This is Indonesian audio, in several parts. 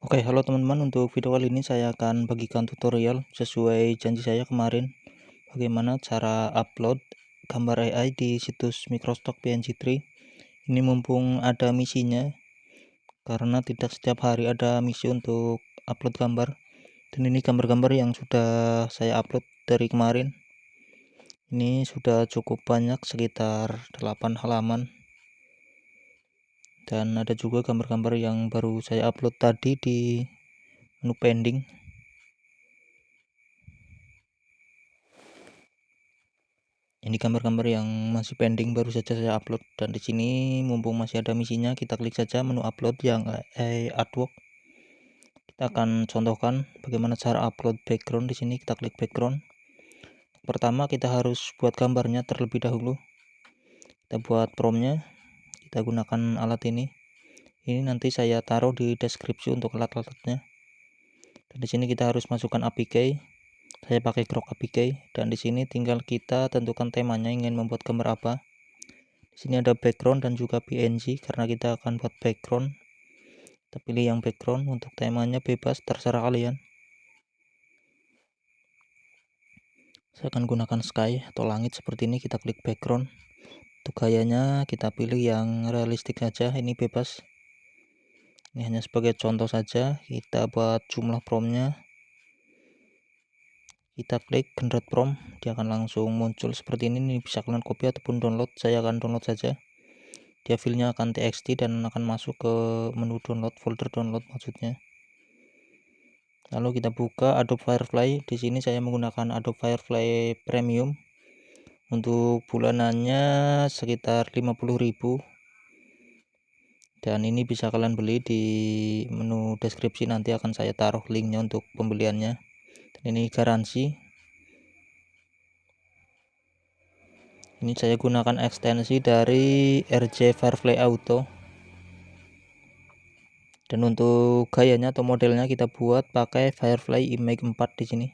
Oke, halo teman-teman. Untuk video kali ini saya akan bagikan tutorial sesuai janji saya kemarin, bagaimana cara upload gambar AI di situs Microstock PNG3. Ini mumpung ada misinya, karena tidak setiap hari ada misi untuk upload gambar. Dan ini gambar-gambar yang sudah saya upload dari kemarin. Ini sudah cukup banyak, sekitar 8 halaman. Dan ada juga gambar-gambar yang baru saya upload tadi di menu pending. Ini gambar-gambar yang masih pending, baru saja saya upload. Dan di sini mumpung masih ada misinya, kita klik saja menu upload yang artwork. Kita akan contohkan bagaimana cara upload background. Di sini kita klik background. Pertama kita harus buat gambarnya terlebih dahulu. Kita buat promptnya, kita gunakan alat ini. Ini nanti saya taruh di deskripsi untuk alat-alatnya. Dan di sini kita harus masukkan APK. Saya pakai Grok APK, dan di sini tinggal kita tentukan temanya, ingin membuat gambar apa. Di sini ada background dan juga PNG, karena kita akan buat background. Kita pilih yang background. Untuk temanya bebas, terserah kalian. Saya akan gunakan sky atau langit seperti ini. Kita klik background. Untuk gayanya kita pilih yang realistik saja, ini bebas. Ini hanya sebagai contoh saja. Kita buat jumlah promptnya. Kita klik generate prompt, dia akan langsung muncul seperti ini. Ini bisa kalian copy ataupun download. Saya akan download saja. Dia filenya akan txt dan akan masuk ke menu download, folder download maksudnya. Lalu kita buka Adobe Firefly. Di sini saya menggunakan Adobe Firefly Premium. Untuk bulanannya sekitar 50.000. Dan ini bisa kalian beli di menu deskripsi, nanti akan saya taruh linknya untuk pembeliannya. Dan ini garansi. Ini saya gunakan ekstensi dari RJ Firefly Auto. Dan untuk gayanya atau modelnya kita buat pakai Firefly Image 4 di sini.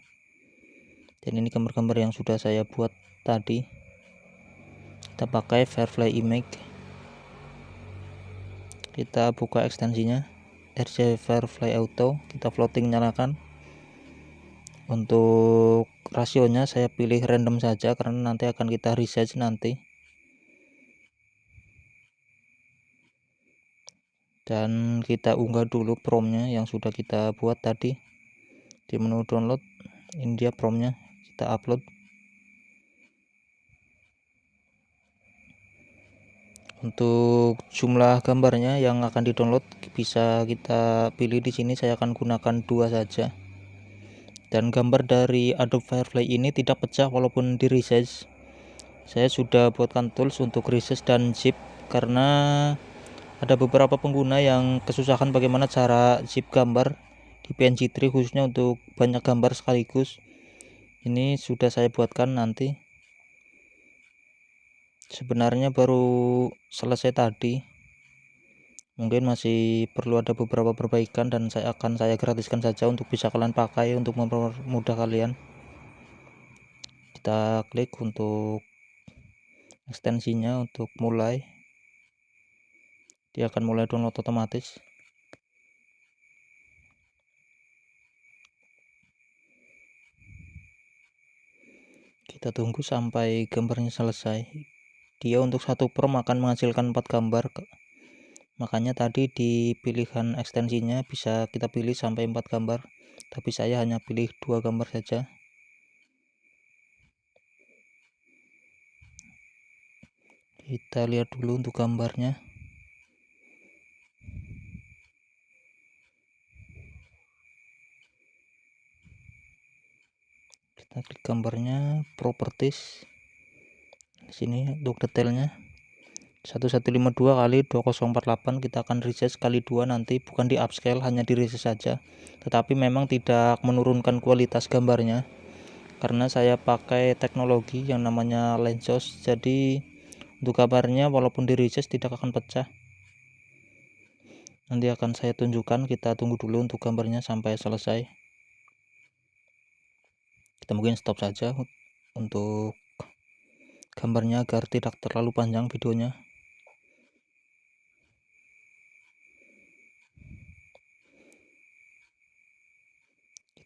Dan ini gambar-gambar yang sudah saya buat tadi. Kita pakai Firefly Image. Kita buka ekstensinya RJ Firefly Auto, kita floating nyalakan. Untuk rasionya saya pilih random saja, karena nanti akan kita resize nanti. Dan kita unggah dulu promptnya yang sudah kita buat tadi di menu download. Ini dia promptnya, kita upload. Untuk jumlah gambarnya yang akan di download bisa kita pilih di sini. Saya akan gunakan 2 saja. Dan gambar dari Adobe Firefly ini tidak pecah walaupun di resize. Saya sudah buatkan tools untuk resize dan zip, karena ada beberapa pengguna yang kesusahan bagaimana cara zip gambar di PNG3, khususnya untuk banyak gambar sekaligus. Ini sudah saya buatkan nanti. Sebenarnya baru selesai tadi, mungkin masih perlu ada beberapa perbaikan, dan saya gratiskan saja untuk bisa kalian pakai untuk mempermudah kalian. Kita klik untuk ekstensinya untuk mulai. Dia akan mulai download otomatis. Kita tunggu sampai gambarnya selesai. Dia untuk satu prompt akan menghasilkan 4 gambar. Makanya tadi di pilihan ekstensinya bisa kita pilih sampai 4 gambar, tapi saya hanya pilih 2 gambar saja. Kita lihat dulu untuk gambarnya. Kita klik gambarnya, properties. Di sini untuk detailnya 1152 kali 2048. Kita akan resize kali 2 nanti, bukan di upscale, hanya di resize saja. Tetapi memang tidak menurunkan kualitas gambarnya, karena saya pakai teknologi yang namanya Lensos. Jadi untuk gambarnya walaupun di resize tidak akan pecah. Nanti akan saya tunjukkan. Kita tunggu dulu untuk gambarnya sampai selesai. Kita mungkin stop saja untuk gambarnya agar tidak terlalu panjang videonya.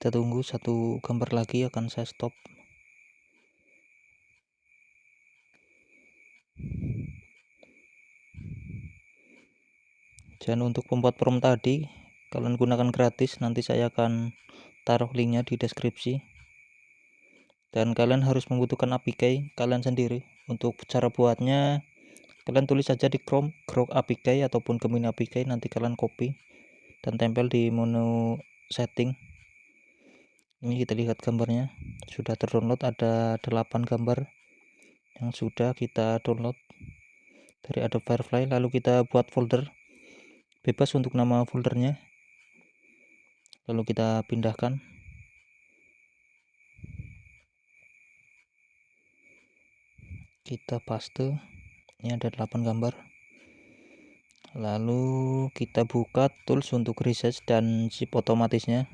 Kita tunggu satu gambar lagi akan saya stop. Dan untuk pembuat prompt tadi kalian gunakan gratis, nanti saya akan taruh linknya di deskripsi. Dan kalian harus membutuhkan APK kalian sendiri. Untuk cara buatnya kalian tulis saja di Chrome Grok APK ataupun Gemini APK, nanti kalian copy dan tempel di menu setting. Ini kita lihat gambarnya sudah terdownload, ada 8 gambar yang sudah kita download dari Adobe Firefly. Lalu kita buat folder bebas untuk nama foldernya, lalu kita pindahkan. Kita paste, ini ada 8 gambar. Lalu kita buka tools untuk resize dan zip otomatisnya.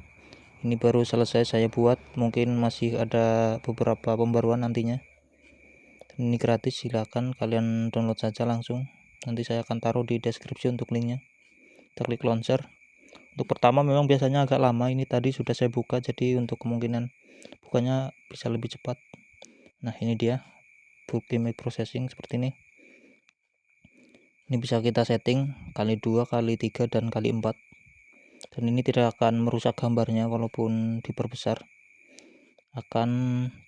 Ini baru selesai saya buat, mungkin masih ada beberapa pembaruan nantinya. Dan ini gratis, silahkan kalian download saja langsung, nanti saya akan taruh di deskripsi untuk linknya. Kita klik launcher. Untuk pertama memang biasanya agak lama, ini tadi sudah saya buka, jadi untuk kemungkinan bukanya bisa lebih cepat. Nah ini dia bulk image processing seperti ini. Ini bisa kita setting kali 2, kali 3, dan kali 4. Dan ini tidak akan merusak gambarnya walaupun diperbesar, akan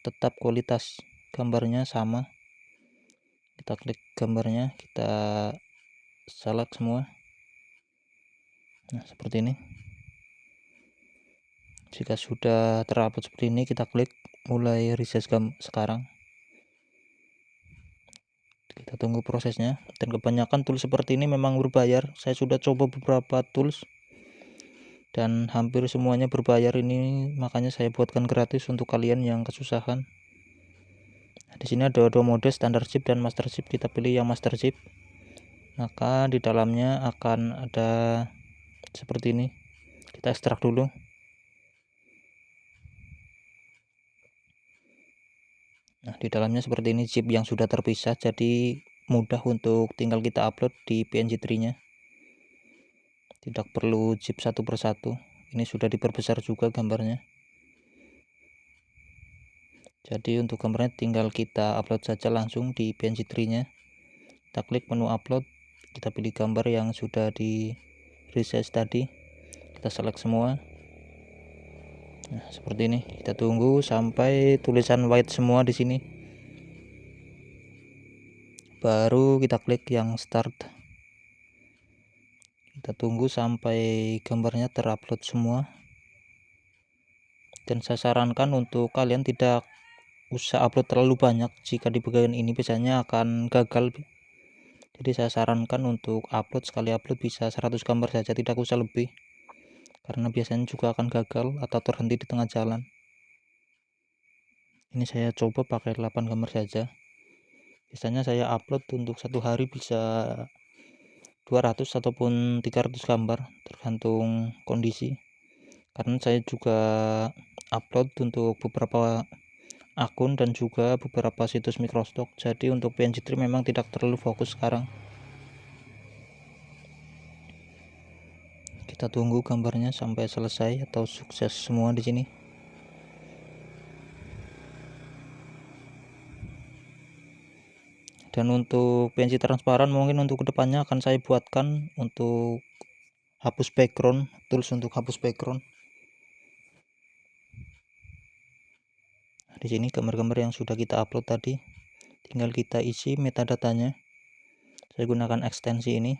tetap kualitas gambarnya sama. Kita klik gambarnya, kita select semua. Nah seperti ini. Jika sudah terupload seperti ini, kita klik mulai resize sekarang. Kita tunggu prosesnya. Dan kebanyakan tools seperti ini memang berbayar. Saya sudah coba beberapa tools dan hampir semuanya berbayar, ini makanya saya buatkan gratis untuk kalian yang kesusahan. Nah, di sini ada 2 mode, standar zip dan master zip. Kita pilih yang master zip, maka di dalamnya akan ada seperti ini. Kita ekstrak dulu. Nah di dalamnya seperti ini, zip yang sudah terpisah, jadi mudah untuk tinggal kita upload di PNG tree-nya, tidak perlu zip satu persatu. Ini sudah diperbesar juga gambarnya, jadi untuk gambarnya tinggal kita upload saja langsung di PNG tree-nya. Kita klik menu upload, kita pilih gambar yang sudah di resize tadi, kita select semua. Nah seperti ini, kita tunggu sampai tulisan white semua di sini, baru kita klik yang start. Kita tunggu sampai gambarnya terupload semua. Dan saya sarankan untuk kalian tidak usah upload terlalu banyak, jika di bagian ini biasanya akan gagal. Jadi saya sarankan untuk sekali upload bisa 100 gambar saja, tidak usah lebih, karena biasanya juga akan gagal atau terhenti di tengah jalan. Ini saya coba pakai 8 gambar saja. Biasanya saya upload untuk satu hari bisa 200 ataupun 300 gambar, tergantung kondisi. Karena saya juga upload untuk beberapa akun dan juga beberapa situs microstock, jadi untuk PNG tree memang tidak terlalu fokus sekarang. Kita tunggu gambarnya sampai selesai atau sukses semua di sini. Dan untuk PNG transparan mungkin untuk kedepannya akan saya buatkan untuk hapus background, tools untuk hapus background. Di sini gambar-gambar yang sudah kita upload tadi, tinggal kita isi metadatanya. Saya gunakan ekstensi ini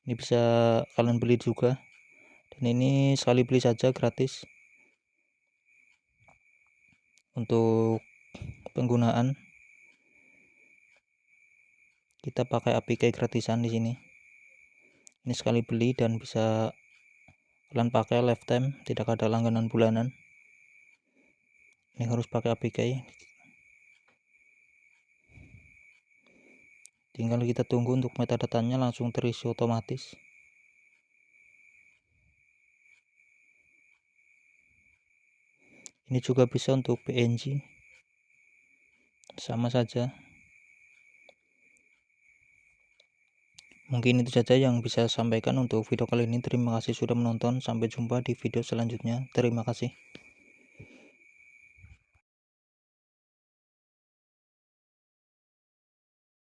bisa kalian beli juga, dan ini sekali beli saja gratis untuk penggunaan. Kita pakai APK gratisan di sini. Ini sekali beli dan bisa kalian pakai lifetime, tidak ada langganan bulanan. Ini harus pakai APK. Tinggal kita tunggu untuk metadatanya langsung terisi otomatis. Ini juga bisa untuk PNG, sama saja. Mungkin itu saja yang bisa saya sampaikan untuk video kali ini. Terima kasih sudah menonton, sampai jumpa di video selanjutnya. Terima kasih.